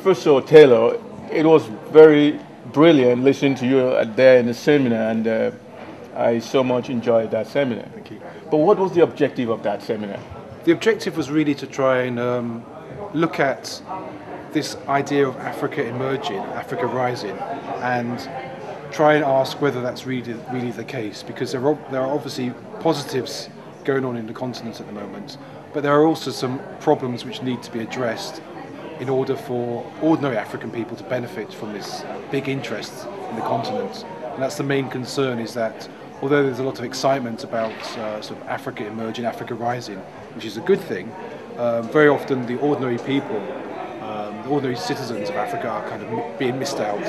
Professor Taylor, it was very brilliant listening to you there in the seminar, and I so much enjoyed that seminar. Thank you. But what was the objective of that seminar? The objective was really to try and look at this idea of Africa emerging, Africa rising, and try and ask whether that's really the case, because there are obviously positives going on in the continent at the moment, but there are also some problems which need to be addressed in order for ordinary African people to benefit from this big interest in the continent. And that's the main concern, is that although there's a lot of excitement about sort of Africa emerging, Africa rising, which is a good thing, very often the ordinary people, the ordinary citizens of Africa are kind of being missed out.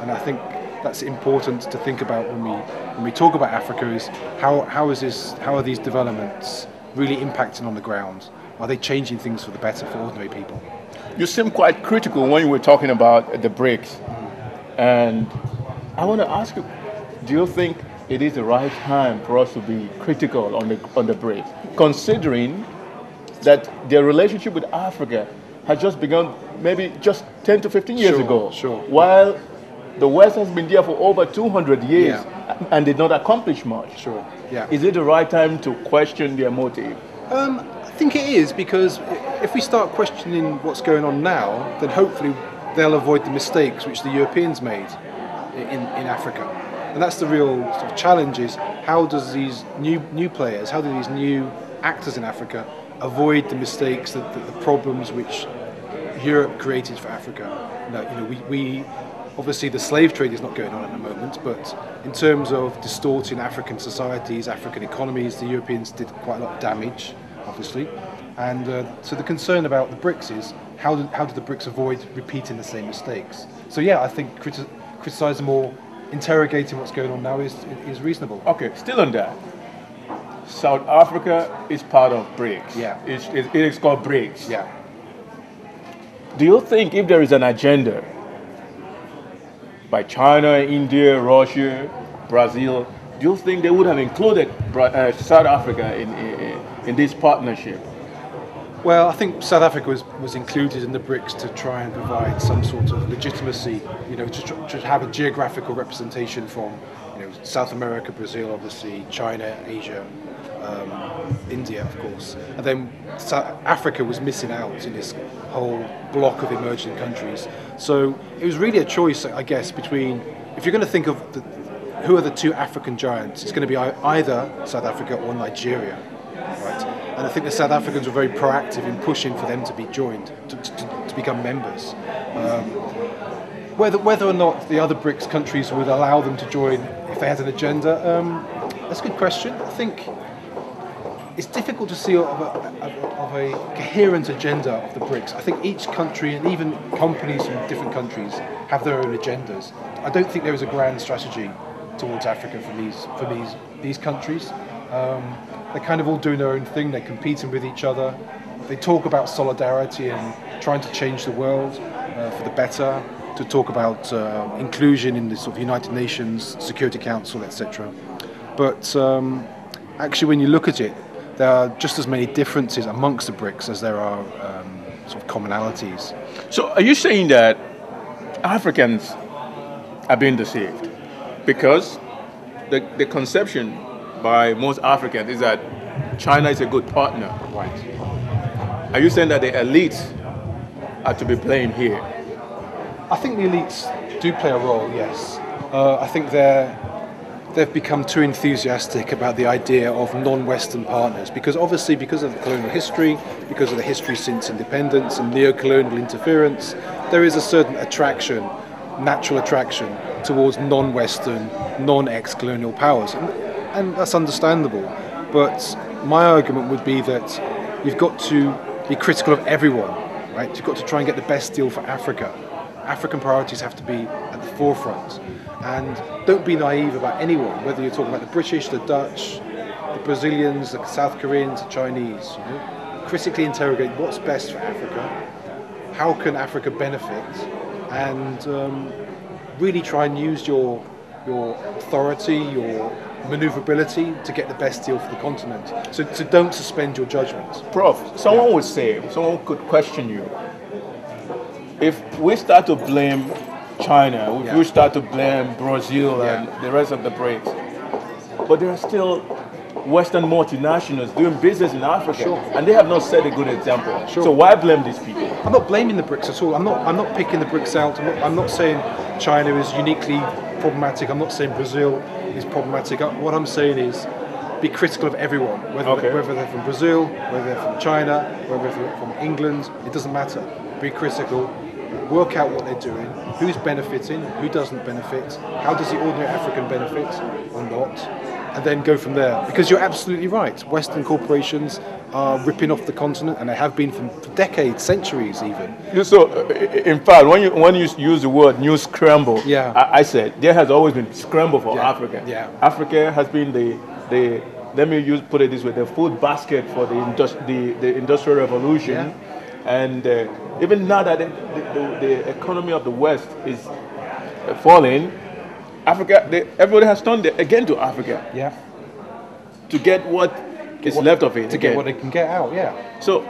And I think that's important to think about when we talk about Africa, is how are these developments really impacting on the ground? Are they changing things for the better for ordinary people? You seem quite critical when you were talking about the BRICS, and I want to ask you, do you think it is the right time for us to be critical on the BRICS, considering that their relationship with Africa has just begun maybe just 10 to 15 years ago, while the West has been there for over 200 years and did not accomplish much? Is it the right time to question their motive? I think it is, because if we start questioning what's going on now, then hopefully they'll avoid the mistakes which the Europeans made in Africa. And that's the real sort of challenge, is how does these new players, how do these new actors in Africa avoid the mistakes, the problems which Europe created for Africa? We obviously the slave trade is not going on at the moment, but in terms of distorting African societies, African economies, the Europeans did quite a lot of damage, obviously. And so the concern about the BRICS is how do the BRICS avoid repeating the same mistakes? So yeah, I think criticising or interrogating what's going on now is reasonable. Okay, still on that. South Africa is part of BRICS. Yeah. It is called BRICS. Yeah. Do you think if there is an agenda by China, India, Russia, Brazil, do you think they would have included South Africa in this partnership? Well, I think South Africa was included in the BRICS to try and provide some sort of legitimacy, to have a geographical representation from, South America, Brazil, obviously, China, Asia, India, of course. And then South Africa was missing out in this whole block of emerging countries. So it was really a choice, I guess, between, if you're going to think of who are the two African giants, it's going to be either South Africa or Nigeria, right? And I think the South Africans were very proactive in pushing for them to be joined, to become members. Whether or not the other BRICS countries would allow them to join if they had an agenda, that's a good question. I think it's difficult to see of a coherent agenda of the BRICS. I think each country, and even companies from different countries, have their own agendas. I don't think there is a grand strategy towards Africa for these countries. They're kind of all doing their own thing. They're competing with each other. They talk about solidarity and trying to change the world for the better, to talk about inclusion in the sort of United Nations Security Council, etc. But actually, when you look at it, there are just as many differences amongst the BRICS as there are sort of commonalities. So are you saying that Africans are being deceived? Because the conception by most Africans is that China is a good partner. Right. Are you saying that the elites are to be playing here? I think the elites do play a role, yes. I think they've become too enthusiastic about the idea of non-Western partners, because obviously because of the colonial history, because of the history since independence and neo-colonial interference, there is a certain attraction, natural attraction towards non-Western, non-ex-colonial powers. And that's understandable. But my argument would be that you've got to be critical of everyone, right? You've got to try and get the best deal for Africa. African priorities have to be at the forefront. And don't be naive about anyone, whether you're talking about the British, the Dutch, the Brazilians, the South Koreans, the Chinese. Critically interrogate what's best for Africa, how can Africa benefit, and really try and use your authority, your maneuverability to get the best deal for the continent. So don't suspend your judgment. Prof, someone would say, someone could question you, if we start to blame China, if we start to blame Brazil and the rest of the BRICS, but there are still Western multinationals doing business in Africa, and they have not set a good example. So why blame these people? I'm not blaming the BRICS at all. I'm not picking the BRICS out. I'm not saying China is uniquely problematic. I'm not saying Brazil is problematic. What I'm saying is be critical of everyone, whether they're from Brazil, whether they're from China, whether they're from England. It doesn't matter. Be critical. Work out what they're doing. Who's benefiting? Who doesn't benefit? How does the ordinary African benefit or not? And then go from there. Because you're absolutely right. Western corporations are ripping off the continent, and they have been for decades, centuries even. So, in fact, when you use the word new scramble, I said there has always been scramble for Africa. Yeah. Africa has been the let me put it this way, the food basket for the Industrial Revolution. Yeah. And even now that the economy of the West is falling, Africa, everybody has turned again to Africa. Yeah. To get what is left of it. To get what they can get out, So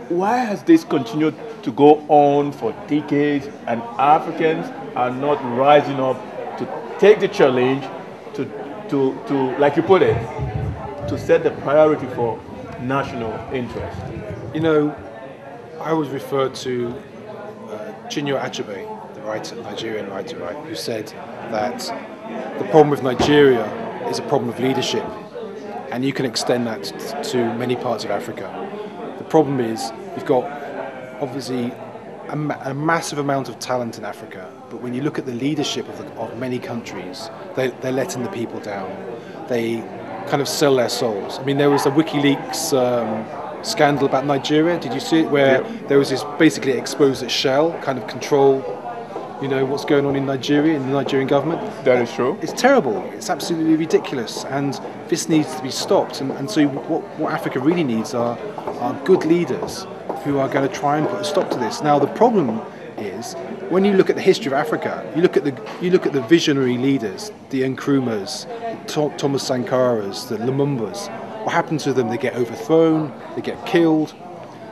why has this continued to go on for decades, and Africans are not rising up to take the challenge to like you put it, to set the priority for national interest? You know, I always refer to Chinua Achebe, the Nigerian writer, right, who said that the problem with Nigeria is a problem of leadership, and you can extend that to many parts of Africa. The problem is you've got obviously a massive amount of talent in Africa, but when you look at the leadership of many countries, they're letting the people down. They kind of sell their souls. I mean, there was a WikiLeaks scandal about Nigeria. Did you see it? Where there was this basically exposed that Shell kind of control, what's going on in Nigeria, in the Nigerian government. That is true. It's terrible. It's absolutely ridiculous, and this needs to be stopped. And so what Africa really needs are good leaders who are going to try and put a stop to this. Now the problem is, when you look at the history of Africa, you look at the visionary leaders, the Nkrumahs, Thomas Sankaras, the Lumumbas. What happened to them? They get overthrown, they get killed.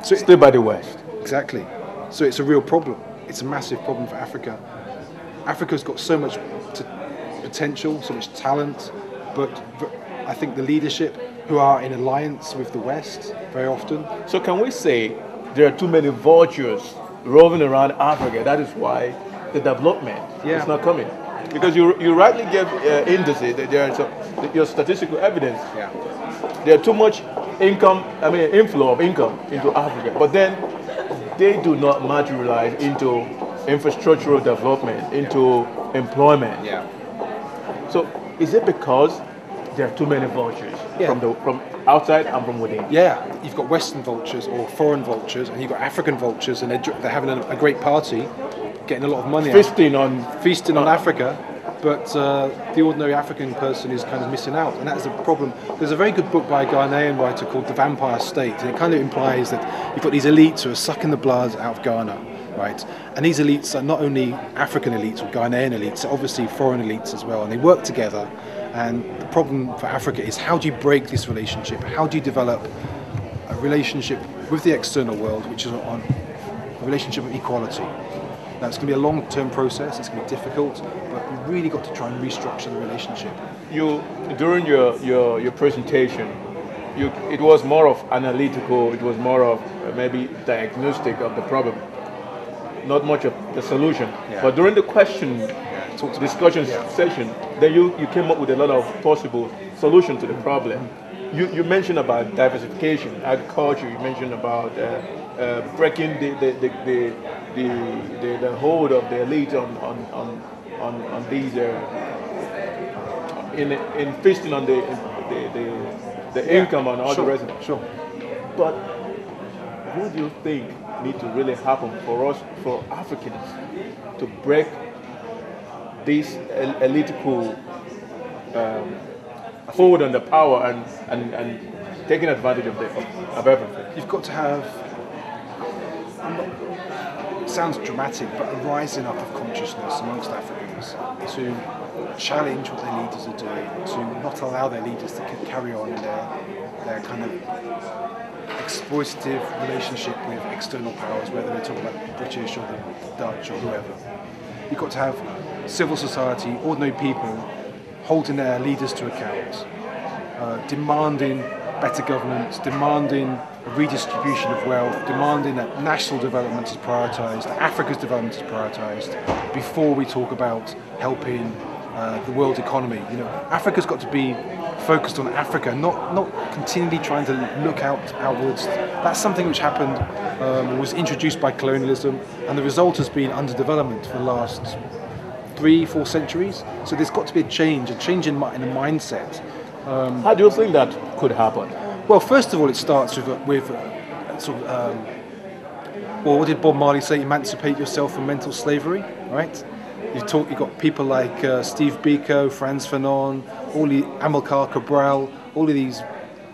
So still by the West. Exactly. So it's a real problem. It's a massive problem for Africa. Africa's got so much potential, so much talent, but I think the leadership who are in alliance with the West very often. So can we say there are too many vultures roving around Africa? That is why the development is not coming. Because you rightly gave indices, there are your statistical evidence. Yeah. There's too much inflow of income into Africa, but then they do not materialize into infrastructural development, into employment. Yeah. So is it because there are too many vultures from outside and from within? Yeah, you've got Western vultures or foreign vultures, and you've got African vultures, and they're having a great party, getting a lot of money, feasting on Africa. But the ordinary African person is kind of missing out, and that is a problem. There's a very good book by a Ghanaian writer called The Vampire State, and it kind of implies that you've got these elites who are sucking the blood out of Ghana, right? And these elites are not only African elites or Ghanaian elites, they're obviously foreign elites as well, and they work together. And the problem for Africa is, how do you break this relationship? How do you develop a relationship with the external world, which is on a relationship of equality? Now, it's going to be a long-term process, it's going to be difficult, but we've really got to try and restructure the relationship. During your presentation, it was more of analytical, it was more of maybe diagnostic of the problem, not much of the solution. Yeah. But during the discussion session, then you came up with a lot of possible solutions to the problem. You mentioned about diversification, agriculture, you mentioned about breaking the hold of the elite on these in feasting on the income on all the rest of it. Sure. But what do you think needs to really happen for us, for Africans, to break this elitical hold on the power and taking advantage of everything? You've got to have, it sounds dramatic, but a rising up of consciousness amongst Africans to challenge what their leaders are doing, to not allow their leaders to carry on in their kind of exploitative relationship with external powers, whether we're talking about the British or the Dutch or whoever. You've got to have civil society, ordinary people, holding their leaders to account, demanding better governance, demanding a redistribution of wealth, demanding that national development is prioritised, that Africa's development is prioritised, before we talk about helping the world economy. You know, Africa's got to be focused on Africa, not continually trying to look outwards. That's something which happened, was introduced by colonialism, and the result has been underdevelopment for the last 3-4 centuries. So there's got to be a change in the mindset. How do you think that could happen? Well, first of all, it starts with well, what did Bob Marley say? Emancipate yourself from mental slavery, right? You've got people like Steve Biko, Frantz Fanon, Amilcar Cabral, all of these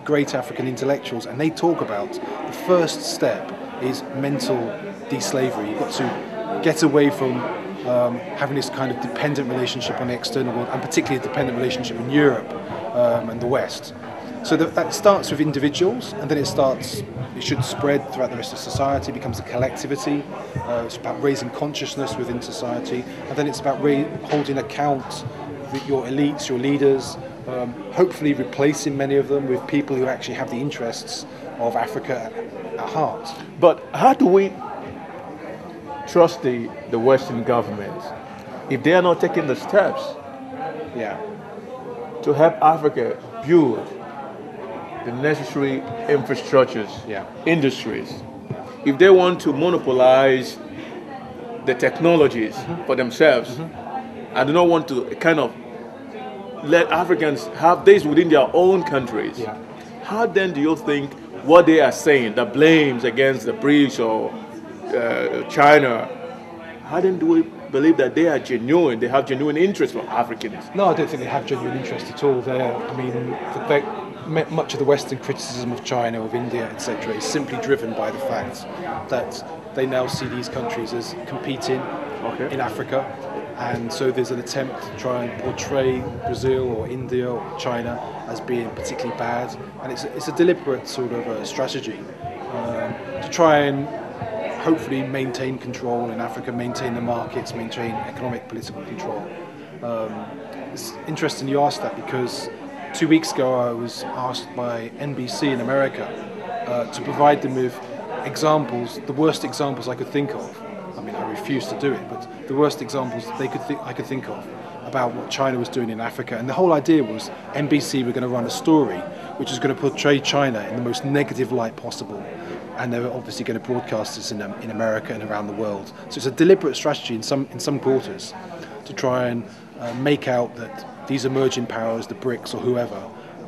great African intellectuals, and they talk about the first step is mental de-slavery. You've got to get away from having this kind of dependent relationship on the external world, and particularly a dependent relationship in Europe and the West. So that starts with individuals, and then it should spread throughout the rest of society, becomes a collectivity. It's about raising consciousness within society, and then it's about holding account with your elites, your leaders, hopefully replacing many of them with people who actually have the interests of Africa at heart. But how do we trust the Western governments if they are not taking the steps to help Africa build the necessary infrastructures, industries? If they want to monopolize the technologies for themselves and do not want to kind of let Africans have this within their own countries, how then do you think what they are saying, the blames against the BRICs or China, how then do we believe that they are genuine, they have genuine interest for Africans? No, I don't think they have genuine interest at all. Much of the Western criticism of China, of India, etc., is simply driven by the fact that they now see these countries as competing in Africa, and so there's an attempt to try and portray Brazil or India or China as being particularly bad, and it's a deliberate sort of strategy to try and hopefully maintain control in Africa, maintain the markets, maintain economic, political control. It's interesting you asked that, because 2 weeks ago I was asked by NBC in America to provide them with examples, the worst examples I could think of. I mean, I refused to do it, but the worst examples that I could think of about what China was doing in Africa. And the whole idea was NBC were going to run a story which is going to portray China in the most negative light possible. And they were obviously going to broadcast this in America and around the world. So it's a deliberate strategy in some quarters to try and make out that these emerging powers, the BRICs or whoever,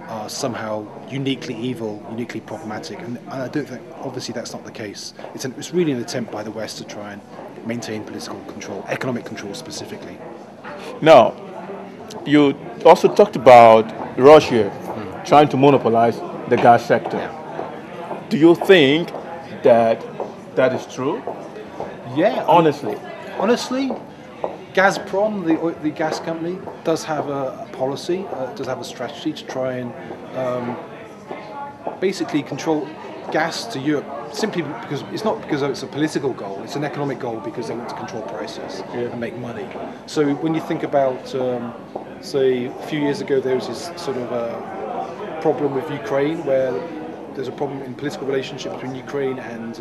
are somehow uniquely evil, uniquely problematic. And I don't think, obviously that's not the case. It's really an attempt by the West to try and maintain political control, economic control specifically. Now, you also talked about Russia trying to monopolize the gas sector. Do you think that is true? Yeah. Honestly, Gazprom, the gas company, does have a policy, does have a strategy to try and basically control gas to Europe, simply because it's a political goal, it's an economic goal, because they want to control prices and make money. So when you think about, say, a few years ago there was this sort of problem with Ukraine, where there's a problem in political relationship between Ukraine and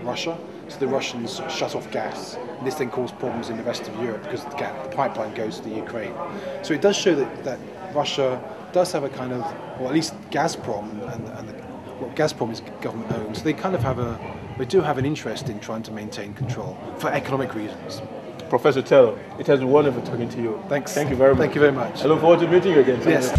Russia. So the Russians shut off gas, and this then caused problems in the rest of Europe because the pipeline goes to the Ukraine. So it does show that Russia does have a kind of, or at least Gazprom, Gazprom is government owned, so they kind of do have an interest in trying to maintain control for economic reasons. Professor Tello, it has been wonderful talking to you. Thanks. Thank you very much. Thank you very much. I look forward to meeting you again. Yes.